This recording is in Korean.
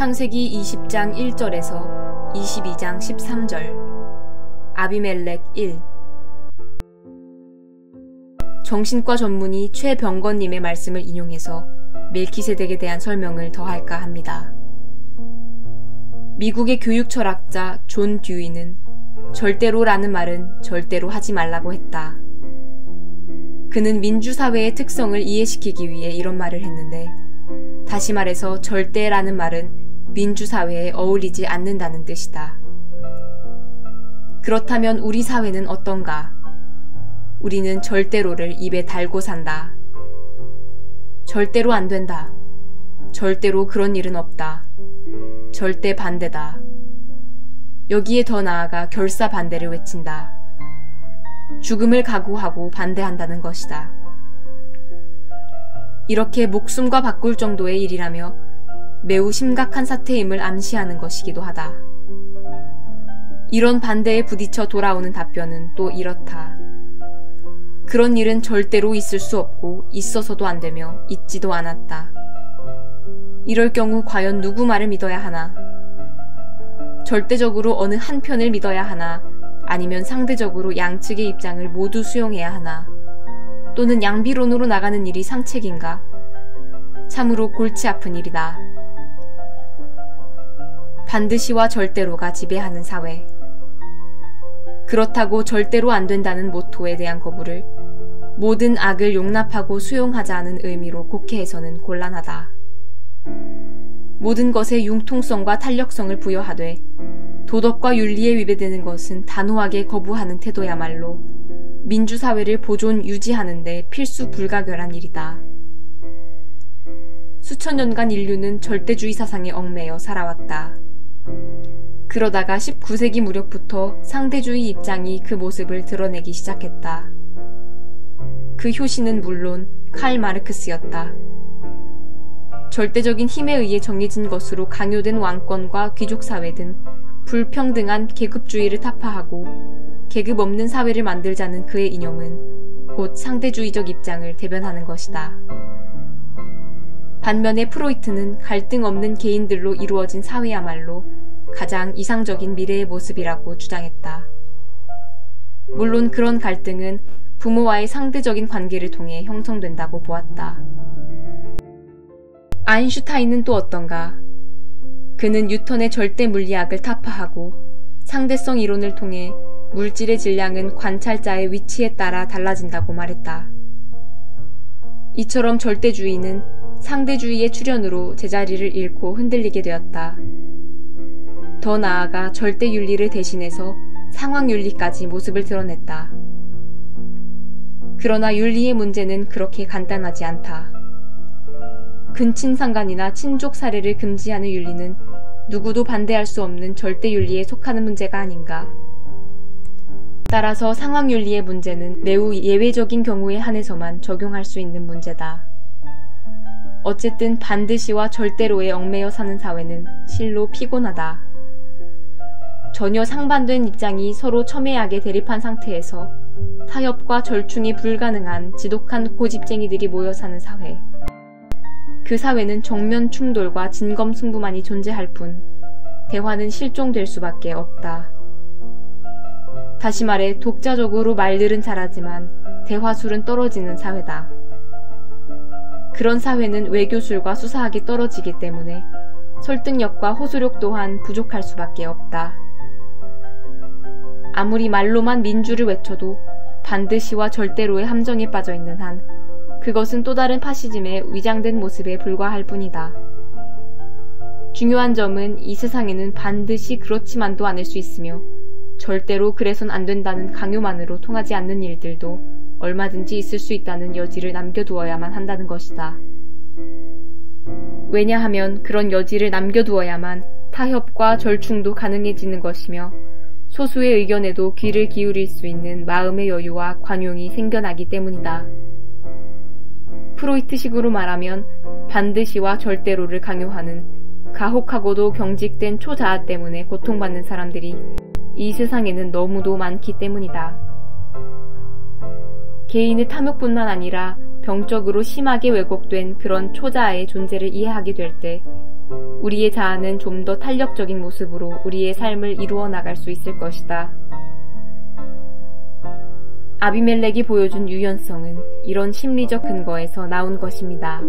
창세기 20장 1절에서 22장 13절. 아비멜렉 1. 정신과 전문의 최병건님의 말씀을 인용해서 멜키세덱에 대한 설명을 더할까 합니다. 미국의 교육 철학자 존 듀이는 절대로라는 말은 절대로 하지 말라고 했다. 그는 민주사회의 특성을 이해시키기 위해 이런 말을 했는데, 다시 말해서 절대라는 말은 민주사회에 어울리지 않는다는 뜻이다. 그렇다면 우리 사회는 어떤가? 우리는 절대로를 입에 달고 산다. 절대로 안 된다. 절대로 그런 일은 없다. 절대 반대다. 여기에 더 나아가 결사 반대를 외친다. 죽음을 각오하고 반대한다는 것이다. 이렇게 목숨과 바꿀 정도의 일이라며 매우 심각한 사태임을 암시하는 것이기도 하다. 이런 반대에 부딪혀 돌아오는 답변은 또 이렇다. 그런 일은 절대로 있을 수 없고 있어서도 안 되며 있지도 않았다. 이럴 경우 과연 누구 말을 믿어야 하나? 절대적으로 어느 한편을 믿어야 하나? 아니면 상대적으로 양측의 입장을 모두 수용해야 하나? 또는 양비론으로 나가는 일이 상책인가? 참으로 골치 아픈 일이다. 반드시와 절대로가 지배하는 사회. 그렇다고 절대로 안 된다는 모토에 대한 거부를 모든 악을 용납하고 수용하자는 의미로 곡해해서는 곤란하다. 모든 것에 융통성과 탄력성을 부여하되 도덕과 윤리에 위배되는 것은 단호하게 거부하는 태도야말로 민주사회를 보존 유지하는 데 필수 불가결한 일이다. 수천 년간 인류는 절대주의 사상에 얽매여 살아왔다. 그러다가 19세기 무렵부터 상대주의 입장이 그 모습을 드러내기 시작했다. 그 효시는 물론 칼 마르크스였다. 절대적인 힘에 의해 정해진 것으로 강요된 왕권과 귀족사회 등 불평등한 계급주의를 타파하고 계급 없는 사회를 만들자는 그의 이념은 곧 상대주의적 입장을 대변하는 것이다. 반면에 프로이트는 갈등 없는 개인들로 이루어진 사회야말로 가장 이상적인 미래의 모습이라고 주장했다. 물론 그런 갈등은 부모와의 상대적인 관계를 통해 형성된다고 보았다. 아인슈타인은 또 어떤가? 그는 뉴턴의 절대 물리학을 타파하고 상대성 이론을 통해 물질의 질량은 관찰자의 위치에 따라 달라진다고 말했다. 이처럼 절대주의는 상대주의의 출현으로 제자리를 잃고 흔들리게 되었다. 더 나아가 절대윤리를 대신해서 상황윤리까지 모습을 드러냈다. 그러나 윤리의 문제는 그렇게 간단하지 않다. 근친상간이나 친족 살해를 금지하는 윤리는 누구도 반대할 수 없는 절대윤리에 속하는 문제가 아닌가. 따라서 상황윤리의 문제는 매우 예외적인 경우에 한해서만 적용할 수 있는 문제다. 어쨌든 반드시와 절대로에 얽매여 사는 사회는 실로 피곤하다. 전혀 상반된 입장이 서로 첨예하게 대립한 상태에서 타협과 절충이 불가능한 지독한 고집쟁이들이 모여 사는 사회. 그 사회는 정면 충돌과 진검승부만이 존재할 뿐 대화는 실종될 수밖에 없다. 다시 말해 독자적으로 말들은 잘하지만 대화술은 떨어지는 사회다. 그런 사회는 외교술과 수사학이 떨어지기 때문에 설득력과 호소력 또한 부족할 수밖에 없다. 아무리 말로만 민주를 외쳐도 반드시와 절대로의 함정에 빠져 있는 한 그것은 또 다른 파시즘의 위장된 모습에 불과할 뿐이다. 중요한 점은 이 세상에는 반드시 그렇지만도 않을 수 있으며 절대로 그래선 안 된다는 강요만으로 통하지 않는 일들도 얼마든지 있을 수 있다는 여지를 남겨두어야만 한다는 것이다. 왜냐하면 그런 여지를 남겨두어야만 타협과 절충도 가능해지는 것이며 소수의 의견에도 귀를 기울일 수 있는 마음의 여유와 관용이 생겨나기 때문이다. 프로이트식으로 말하면 반드시와 절대로를 강요하는 가혹하고도 경직된 초자아 때문에 고통받는 사람들이 이 세상에는 너무도 많기 때문이다. 개인의 탐욕뿐만 아니라 병적으로 심하게 왜곡된 그런 초자아의 존재를 이해하게 될 때 우리의 자아는 좀 더 탄력적인 모습으로 우리의 삶을 이루어 나갈 수 있을 것이다. 아비멜렉이 보여준 유연성은 이런 심리적 근거에서 나온 것입니다.